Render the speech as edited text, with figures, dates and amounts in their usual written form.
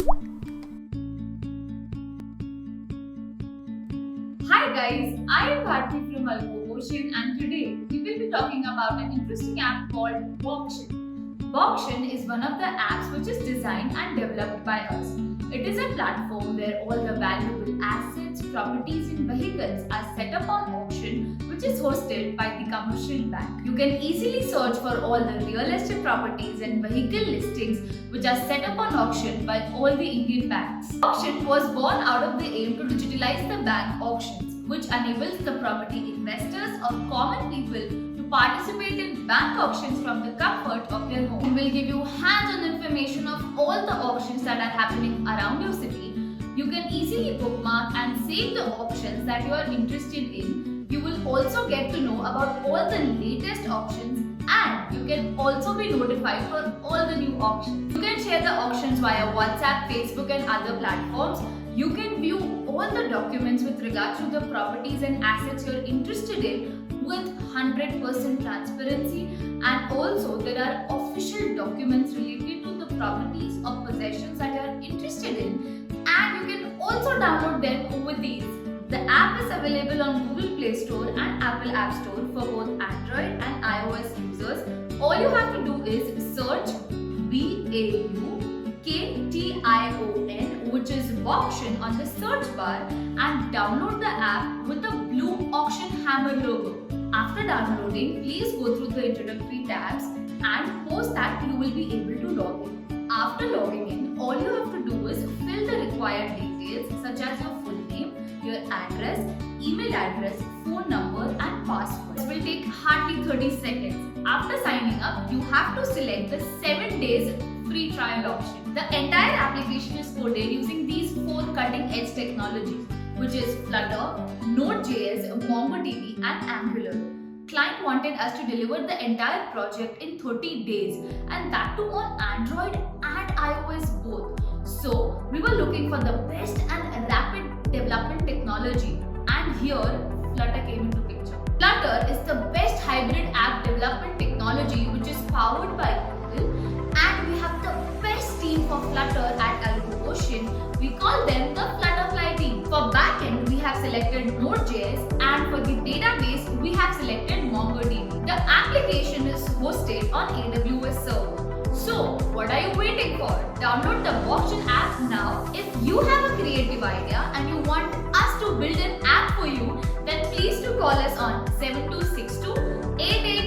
Hi guys, I am Bharti from Alco Ocean and today we will be talking about an interesting app called Boxtion. Boxtion is one of the apps which is designed and developed by us. It is a platform where all the valuable assets, properties and vehicles are set up on auction which is hosted by the commercial bank. You can easily search for all the real estate properties and vehicle listings which are set up on auction by all the Indian banks. Boxtion was born out of the aim to digitalize the bank auctions, which enables the property investors or common people to participate in bank auctions from the comfort of their home. It will give you hands-on information of all the auctions that are happening around your city. You can easily bookmark and save the auctions that you are interested in. You will also get to know about all the latest auctions and you can also be notified for all the new auctions. You can share the auctions via WhatsApp, Facebook and other platforms. You can view all the documents with regards to the properties and assets you're interested in with 100% transparency, and also there are official documents related to the properties or possessions that you are interested in, and you can also download them with these. The app is available on Google Play Store and Apple App Store for both Android and iOS users. All you have to do is search BAUKTION, which is Boxtion, on the search bar and download the app with the blue auction hammer logo. After downloading, please go through the introductory tabs and post that you will be able to log in. After logging in, all you have to do is fill the required details such as your full name, your address, email address, phone number and password. This will take hardly 30 seconds. After signing up, you have to select the 7 days free trial option. The entire application is coded using these 4 cutting-edge technologies, which is Flutter, Node.js, MongoDB and Angular. Client wanted us to deliver the entire project in 30 days, and that too on Android and iOS both. So we were looking for the best and rapid development technology, and here Flutter came into picture. Flutter is the best hybrid app development technology which is powered by Google, and we have the best team for Flutter at Alco Ocean. We call them the Flutterfly team. For backend, we have selected Node.js, and for the database, we have selected MongoDB. The application is hosted on AWS server. So, what are you waiting for? Download the Boxtion app now. If you have a creative idea and you want us to build an app for you, then please do call us on 7262 88